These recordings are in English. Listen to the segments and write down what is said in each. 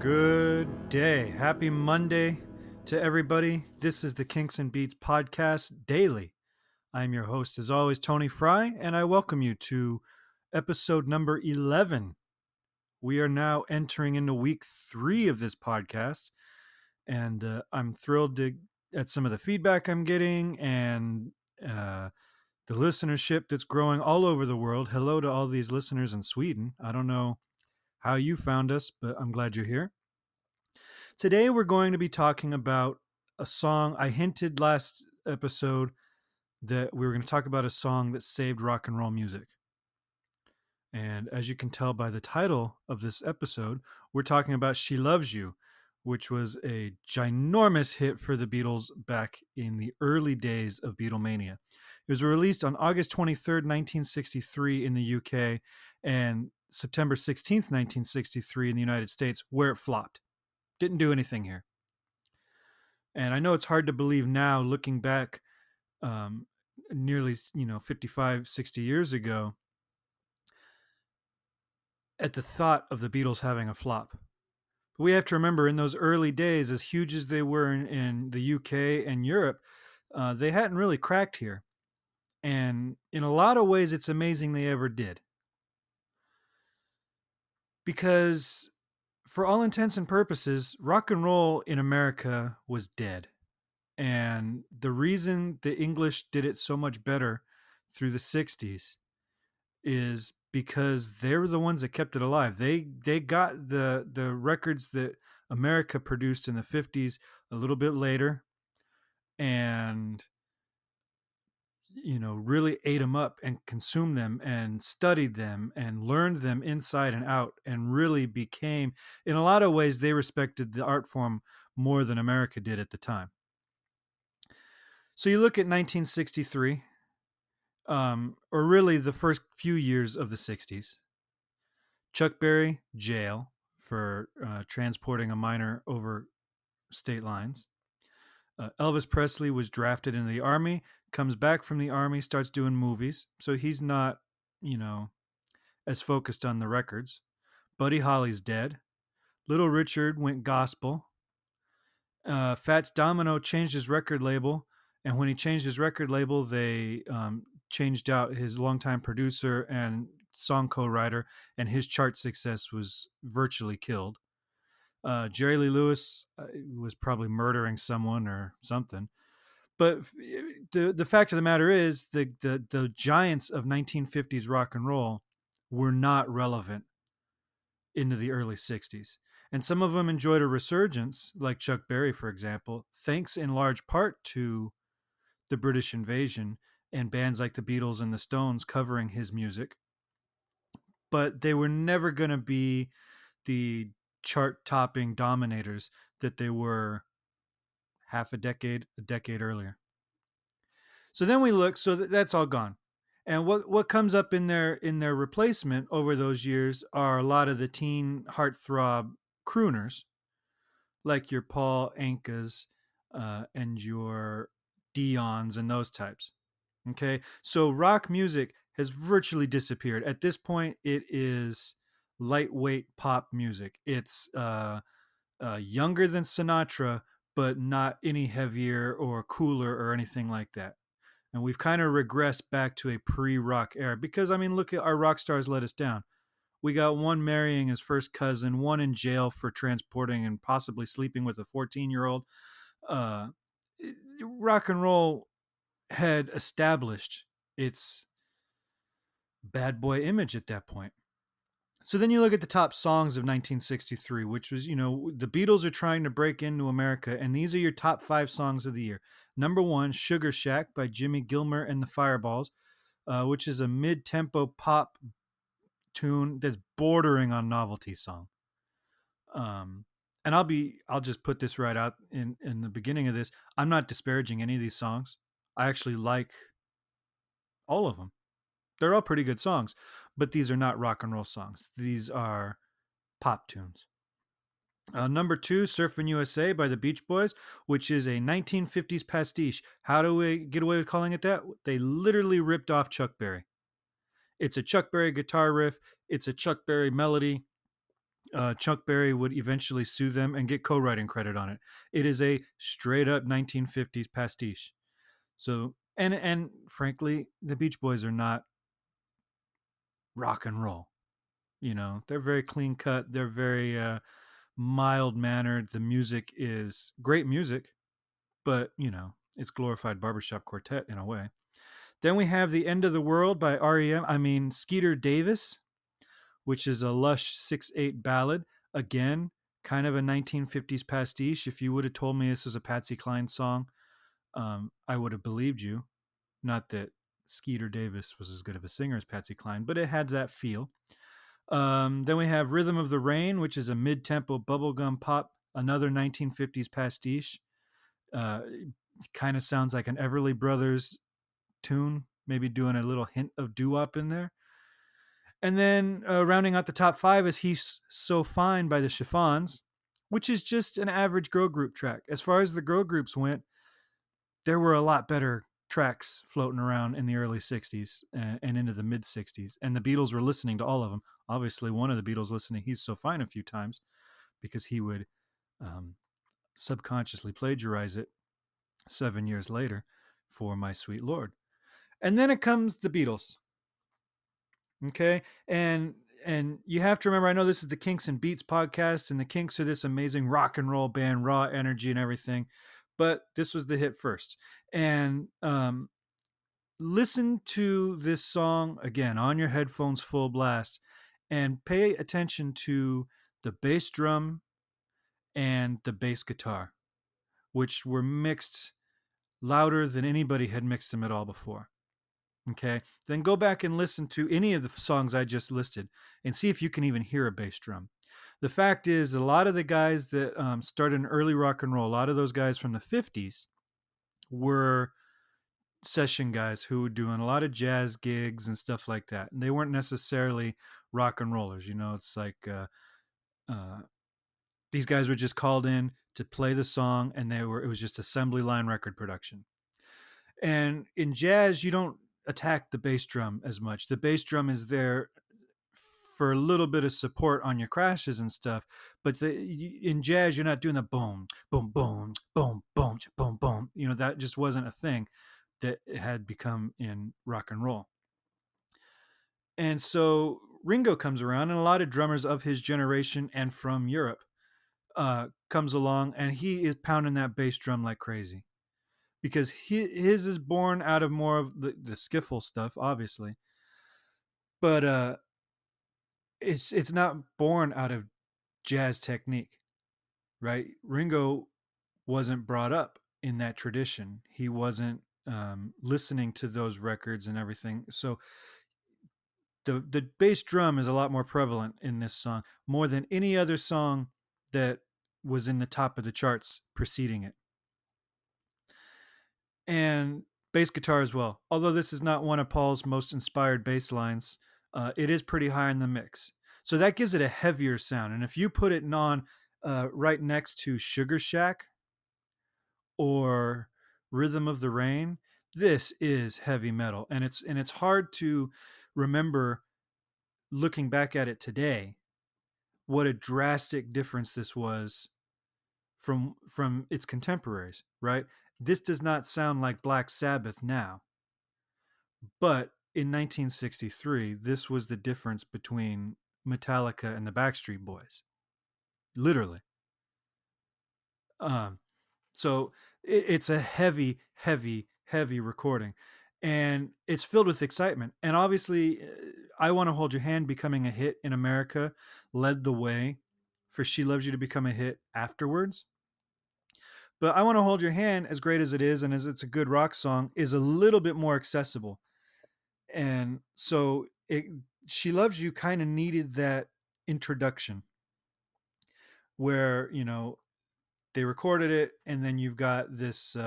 Good day. Happy Monday to everybody. This is the Kinks and Beats podcast daily. I'm your host, as always, Tony Fry, and I welcome you to episode number 11. We are now entering into week 3 of this podcast, and I'm thrilled at some of the feedback I'm getting and the listenership that's growing all over the world. Hello to all these listeners in Sweden. I don't know how you found us, but I'm glad you're here. Today, we're going to be talking about a song. I hinted last episode that we were going to talk about a song that saved rock and roll music. And as you can tell by the title of this episode, we're talking about She Loves You, which was a ginormous hit for the Beatles back in the early days of Beatlemania. It was released on August 23rd, 1963 in the UK and September 16th, 1963 in the United States, where it flopped. Didn't do anything here. And I know it's hard to believe now, looking back nearly 55, 60 years ago, at the thought of the Beatles having a flop. But we have to remember, in those early days, as huge as they were in the UK and Europe, they hadn't really cracked here. And in a lot of ways, it's amazing they ever did. Because for all intents and purposes, rock and roll in America was dead. And the reason the English did it so much better through the 60s is because they were the ones that kept it alive. They got the records that America produced in the 50s a little bit later, and really ate them up and consumed them and studied them and learned them inside and out, and really became, in a lot of ways, they respected the art form more than America did at the time. So you look at 1963, or really the first few years of the 60s. Chuck Berry, jail for transporting a minor over state lines. Elvis Presley was drafted into the army, comes back from the army, starts doing movies. So he's not, as focused on the records. Buddy Holly's dead. Little Richard went gospel. Fats Domino changed his record label. And when he changed his record label, they changed out his longtime producer and song co-writer, and his chart success was virtually killed. Jerry Lee Lewis was probably murdering someone or something. But the fact of the matter is, the giants of 1950s rock and roll were not relevant into the early 60s. And some of them enjoyed a resurgence, like Chuck Berry, for example, thanks in large part to the British invasion and bands like the Beatles and the Stones covering his music. But they were never going to be the chart topping dominators that they were a decade earlier. So then we look, so that's all gone. And what comes up in their replacement over those years are a lot of the teen heartthrob crooners, like your Paul Ankas and your Dion's and those types. Okay, so rock music has virtually disappeared. At this point, it is lightweight pop music. It's younger than Sinatra, but not any heavier or cooler or anything like that. And we've kind of regressed back to a pre-rock era because, I mean, look at our rock stars let us down. We got one marrying his first cousin, one in jail for transporting and possibly sleeping with a 14-year-old. Rock and roll had established its bad boy image at that point. So then you look at the top songs of 1963, which was, the Beatles are trying to break into America, and these are your top 5 songs of the year. Number 1, Sugar Shack by Jimmy Gilmer and the Fireballs, which is a mid-tempo pop tune that's bordering on novelty song. And I'll just put this right out in the beginning of this. I'm not disparaging any of these songs. I actually like all of them. They're all pretty good songs, but these are not rock and roll songs. These are pop tunes. Number 2, Surfin' USA by the Beach Boys, which is a 1950s pastiche. How do we get away with calling it that? They literally ripped off Chuck Berry. It's a Chuck Berry guitar riff. It's a Chuck Berry melody. Chuck Berry would eventually sue them and get co-writing credit on it. It is a straight up 1950s pastiche. So and frankly, the Beach Boys are not rock and roll. You know, they're very clean cut. They're very mild mannered. The music is great music, but you know, it's glorified barbershop quartet in a way. Then we have The End of the World by REM. I mean, Skeeter Davis, which is a lush 6/8 ballad. Again, kind of a 1950s pastiche. If you would have told me this was a Patsy Cline song, I would have believed you. Not that Skeeter Davis was as good of a singer as Patsy Cline, but it had that feel. Then we have Rhythm of the Rain, which is a mid tempo bubblegum pop, another 1950s pastiche. Uh, kind of sounds like an Everly Brothers tune, maybe doing a little hint of doo wop in there. And then rounding out the top five is He's So Fine by the Chiffons, which is just an average girl group track. As far as the girl groups went, there were a lot better tracks floating around in the early 60s and into the mid 60s. And the Beatles were listening to all of them. Obviously, one of the Beatles listening, He's So Fine, a few times because he would um, subconsciously plagiarize it 7 years later for My Sweet Lord. And then it comes the Beatles. Okay. And you have to remember, I know this is the Kinks and Beats podcast, and the Kinks are this amazing rock and roll band, raw energy and everything. But this was the hit first. And listen to this song again on your headphones full blast and pay attention to the bass drum and the bass guitar, which were mixed louder than anybody had mixed them at all before. Okay. Then go back and listen to any of the songs I just listed and see if you can even hear a bass drum. The fact is, a lot of the guys that started in early rock and roll, a lot of those guys from the 50s were session guys who were doing a lot of jazz gigs and stuff like that. And they weren't necessarily rock and rollers. You know, it's like uh, these guys were just called in to play the song, and it was just assembly line record production. And in jazz, you don't attack the bass drum as much. The bass drum is there for a little bit of support on your crashes and stuff. But in jazz, you're not doing the boom, boom, boom, boom, boom, boom, boom. You know, that just wasn't a thing that had become in rock and roll. And so Ringo comes around, and a lot of drummers of his generation and from Europe comes along, and he is pounding that bass drum like crazy because his is born out of more of the skiffle stuff, obviously, but it's not born out of jazz technique, right? Ringo wasn't brought up in that tradition. He wasn't listening to those records and everything. So the bass drum is a lot more prevalent in this song, more than any other song that was in the top of the charts preceding it. And bass guitar as well. Although this is not one of Paul's most inspired bass lines, it is pretty high in the mix. So that gives it a heavier sound. And if you put it on right next to Sugar Shack or Rhythm of the Rain, this is heavy metal. And it's hard to remember looking back at it today what a drastic difference this was from its contemporaries, right? This does not sound like Black Sabbath now, but in 1963, this was the difference between Metallica and the Backstreet Boys, literally. Um, so it's a heavy, heavy, heavy recording, and it's filled with excitement. And obviously, I Want to Hold Your Hand becoming a hit in America led the way for She Loves You to become a hit afterwards. But I Want to Hold Your Hand, as great as it is, and as it's a good rock song, is a little bit more accessible. And so She Loves You kind of needed that introduction where, you know, they recorded it, and then you've got this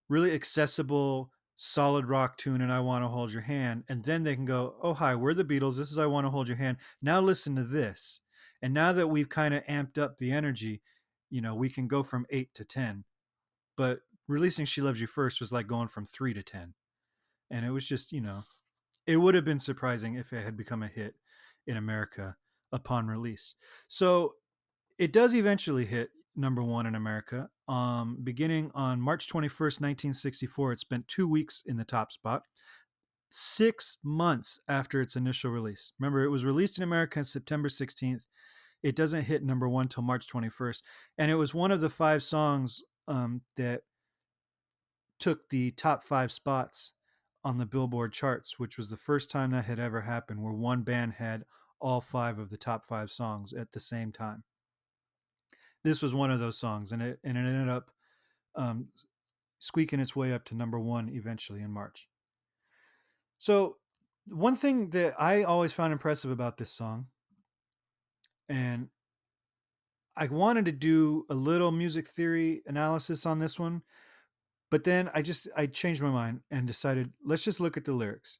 really accessible, solid rock tune, and I Want to Hold Your Hand. And then they can go, oh, hi, we're the Beatles. This is I Want to Hold Your Hand. Now listen to this. And now that we've kind of amped up the energy, you know, we can go from 8 to 10. But releasing She Loves You first was like going from 3 to 10. And it was just, you know, it would have been surprising if it had become a hit in America upon release. So it does eventually hit number one in America. Beginning on March 21st, 1964, it spent 2 weeks in the top spot, 6 months after its initial release. Remember, it was released in America on September 16th. It doesn't hit number one till March 21st. And it was one of the five songs that took the top five spots on the Billboard charts, which was the first time that had ever happened where one band had all five of the top five songs at the same time. This was one of those songs, and it ended up um, squeaking its way up to number one eventually in March. So, one thing that I always found impressive about this song, and I wanted to do a little music theory analysis on this one, but then I changed my mind and decided let's just look at the lyrics.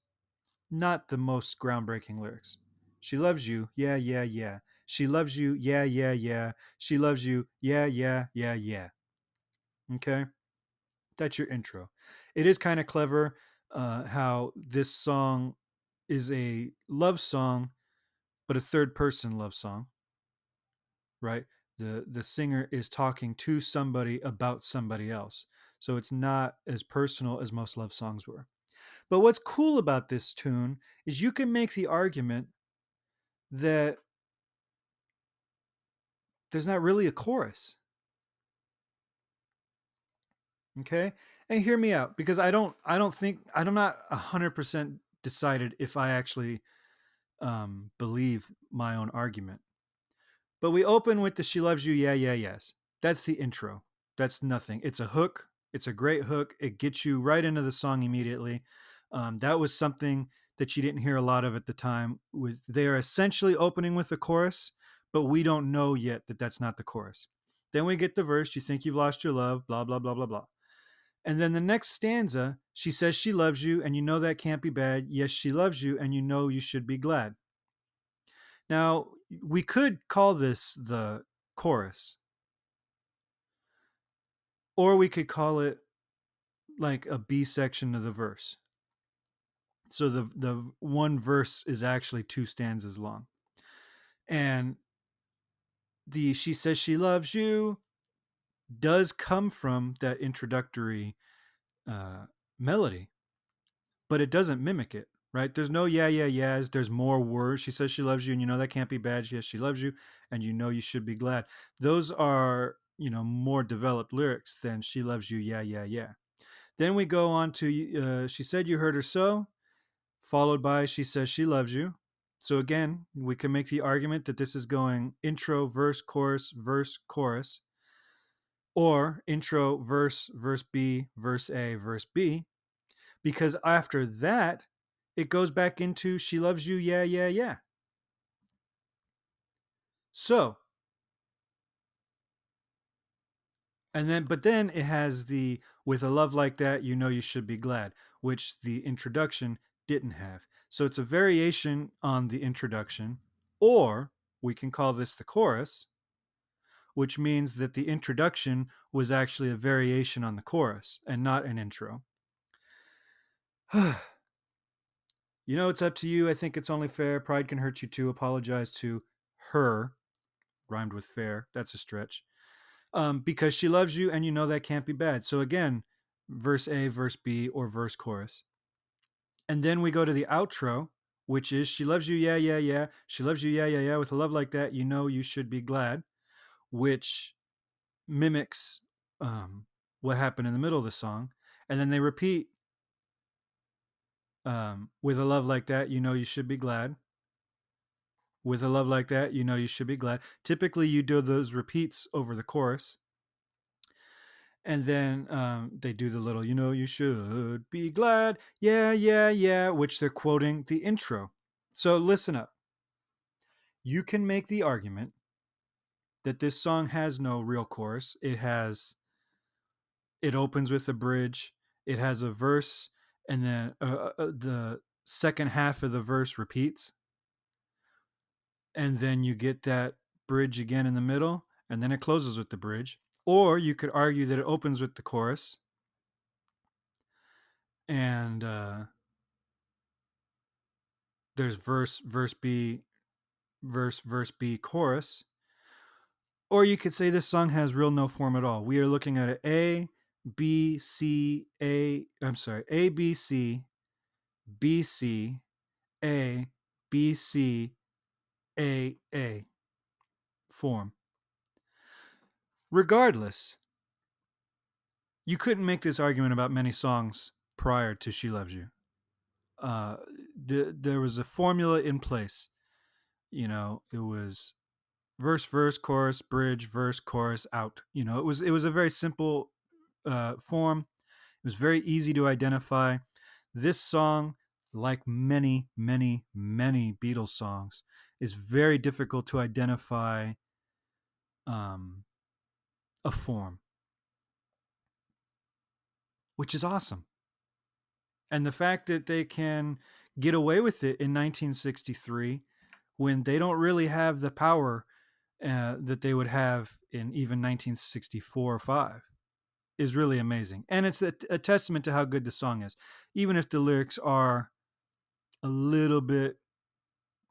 Not the most groundbreaking lyrics. She loves you, yeah, yeah, yeah. She loves you, yeah, yeah, yeah. She loves you, yeah, yeah, yeah, yeah. Okay? That's your intro. It is kind of clever how this song is a love song, but a third person love song, right? The singer is talking to somebody about somebody else. So it's not as personal as most love songs were. But what's cool about this tune is you can make the argument that there's not really a chorus. Okay? And hear me out because I don't think I'm not 100% decided if I actually believe my own argument. But we open with the "She loves you, yeah, yeah, yes." That's the intro. That's nothing. It's a hook. It's a great hook. It gets you right into the song immediately. That was something that you didn't hear a lot of at the time. With they're essentially opening with the chorus, but we don't know yet that that's not the chorus. Then we get the verse. You think you've lost your love. Blah blah blah blah blah. And then the next stanza, she says she loves you, and you know that can't be bad. Yes, she loves you, and you know you should be glad. Now, we could call this the chorus, or we could call it like a B section of the verse. So the one verse is actually two stanzas long. And the "she says she loves you" does come from that introductory uh, melody, but it doesn't mimic it, right? There's no yeah, yeah, yeahs. There's more words. She says she loves you, and you know that can't be bad. Yes, she loves you, and you know you should be glad. Those are, more developed lyrics than "she loves you, yeah, yeah, yeah." Then we go on to "she said you hurt her so," followed by "she says she loves you." So again, we can make the argument that this is going intro, verse, chorus, or intro, verse B, verse A, verse B, because after that, it goes back into "she loves you, yeah, yeah, yeah." So, but then it has the "with a love like that, you know you should be glad," which the introduction didn't have. So it's a variation on the introduction, or we can call this the chorus, which means that the introduction was actually a variation on the chorus and not an intro. It's up to you. I think it's only fair. Pride can hurt you too. Apologize to her. Rhymed with fair. That's a stretch. Because she loves you and you know that can't be bad. So again, verse A, verse B, or verse chorus. And then we go to the outro, which is "she loves you, yeah, yeah, yeah. She loves you, yeah, yeah, yeah. With a love like that, you know you should be glad," which mimics what happened in the middle of the song. And then they repeat, "with a love like that, you know you should be glad. With a love like that, you know you should be glad." Typically, you do those repeats over the chorus. And then they do the little, "you should be glad, yeah, yeah, yeah," which they're quoting the intro. So listen up. You can make the argument that this song has no real chorus. It opens with a bridge, it has a verse, and then the second half of the verse repeats, and then you get that bridge again in the middle, and then it closes with the bridge. Or you could argue that it opens with the chorus, and there's verse B, verse B, chorus. Or you could say this song has real no form at all. We are looking at it A, B, C, A, I'm sorry, A, B, C, B, C, A, B, C, A form. Regardless, you couldn't make this argument about many songs prior to She Loves You. Uh, there was a formula in place. You know, it was verse, chorus, bridge, verse, chorus, out. You know, it was a very simple form. It was very easy to identify. This song, like many Beatles songs, is very difficult to identify um, a form, which is awesome. And the fact that they can get away with it in 1963 when they don't really have the power that they would have in even 1964 or 5 is really amazing. And it's a testament to how good the song is. Even if the lyrics are a little bit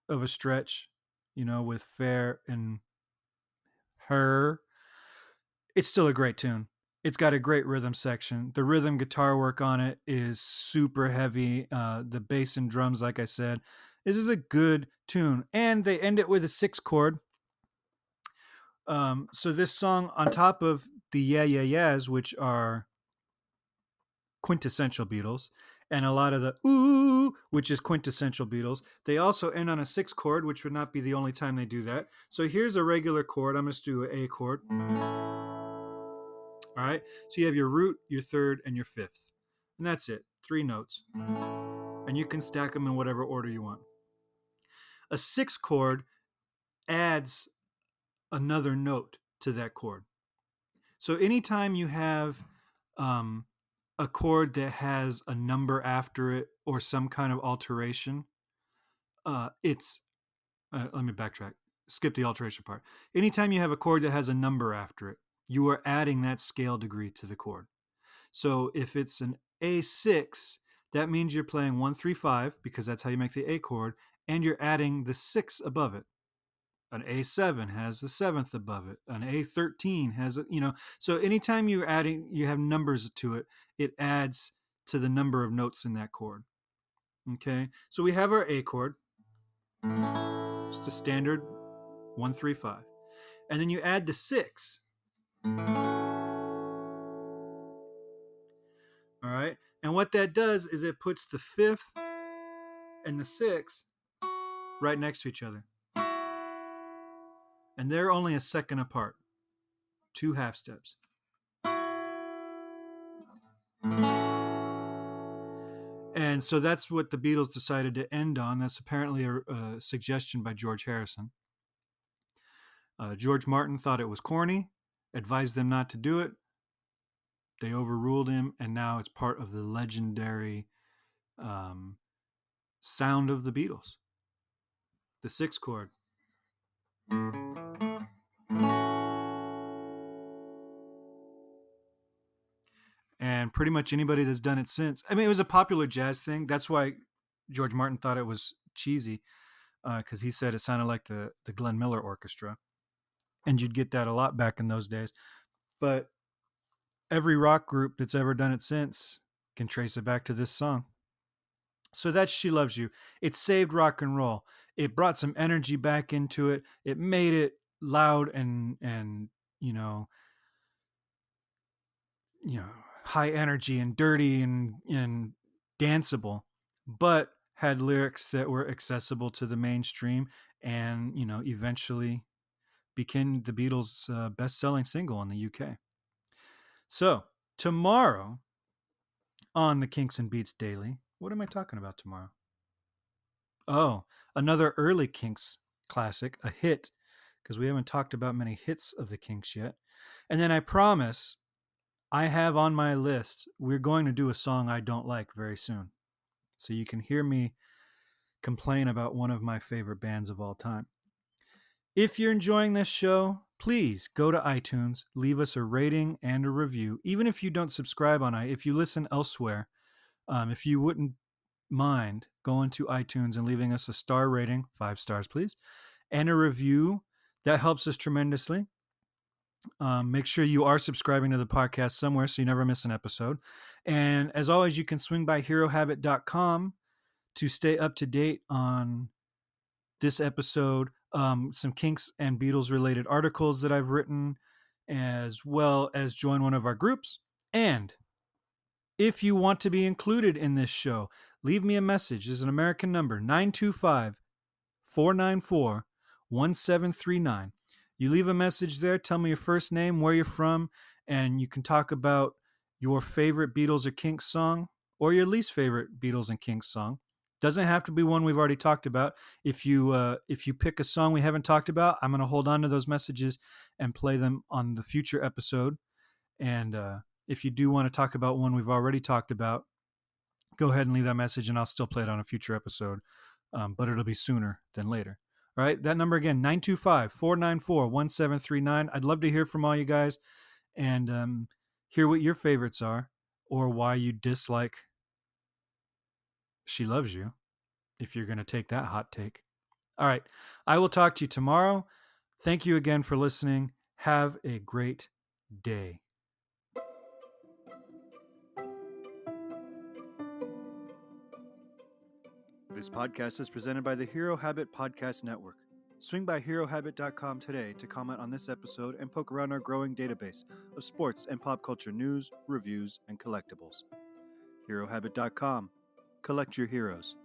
of a stretch, you know, with fair and her, it's still a great tune. It's got a great rhythm section. The rhythm guitar work on it is super heavy. The bass and drums, like I said, this is a good tune. And they end it with a 6 chord. So this song, on top of the yeah yeah yeahs, which are quintessential Beatles, and a lot of the ooh, which is quintessential Beatles, they also end on a 6 chord, which would not be the only time they do that. So here's a regular chord. I'm going to do an A chord. All right. So you have your root, your third, and your fifth. And that's it. 3 notes. And you can stack them in whatever order you want. A 6 chord adds another note to that chord. So anytime you have a chord that has a number after it or some kind of alteration, it's let me backtrack. Skip the alteration part. Anytime you have a chord that has a number after it, you are adding that scale degree to the chord. So if it's an A6, that means you're playing 1, 3, 5 because that's how you make the A chord, and you're adding the 6 above it. An A7 has the 7th above it. An A13 has a, you know. So anytime you're adding, you have numbers to it, it adds to the number of notes in that chord. Okay, so we have our A chord, just a standard 1, 3, 5, and then you add the 6. All right, and what that does is it puts the 5th and the 6th right next to each other, and they're only a second apart, 2 half steps. And so that's what the Beatles decided to end on. That's apparently a suggestion by George Harrison. George Martin thought it was corny, advised them not to do it. They overruled him, and now it's part of the legendary sound of the Beatles. The 6 chord. And pretty much anybody that's done it since. I mean, it was a popular jazz thing. That's why George Martin thought it was cheesy, because he said it sounded like the Glenn Miller Orchestra. And you'd get that a lot back in those days. But every rock group that's ever done it since can trace it back to this song. So that's She Loves You. It saved rock and roll. It brought some energy back into it. It made it loud and you know, high energy and dirty and danceable, but had lyrics that were accessible to the mainstream and, eventually became the Beatles' best-selling single in the UK. So, tomorrow on the Kinks and Beats Daily, what am I talking about tomorrow? Oh, another early Kinks classic, a hit, because we haven't talked about many hits of the Kinks yet. And then I promise I have on my list, we're going to do a song I don't like very soon. So you can hear me complain about one of my favorite bands of all time. If you're enjoying this show, please go to iTunes, leave us a rating and a review. Even if you don't subscribe on if you listen elsewhere, if you wouldn't mind going to iTunes and leaving us a star rating, 5 stars, please, and a review. That helps us tremendously. Make sure you are subscribing to the podcast somewhere so you never miss an episode. And as always, you can swing by herohabit.com to stay up to date on this episode, some Kinks and Beatles related articles that I've written, as well as join one of our groups. And if you want to be included in this show, leave me a message. There's an American number, 925 494 1739. You leave a message there, tell me your first name, where you're from, and you can talk about your favorite Beatles or Kinks song or your least favorite Beatles and Kinks song. Doesn't have to be one we've already talked about. If you pick a song we haven't talked about, I'm going to hold on to those messages and play them on the future episode. And if you do want to talk about one we've already talked about, go ahead and leave that message and I'll still play it on a future episode. But it'll be sooner than later. All right. That number again, 925 494 1739. I'd love to hear from all you guys and hear what your favorites are or why you dislike She Loves You, if you're going to take that hot take. All right. I will talk to you tomorrow. Thank you again for listening. Have a great day. This podcast is presented by the Hero Habit Podcast Network. Swing by HeroHabit.com today to comment on this episode and poke around our growing database of sports and pop culture news, reviews, and collectibles. HeroHabit.com. Collect your heroes.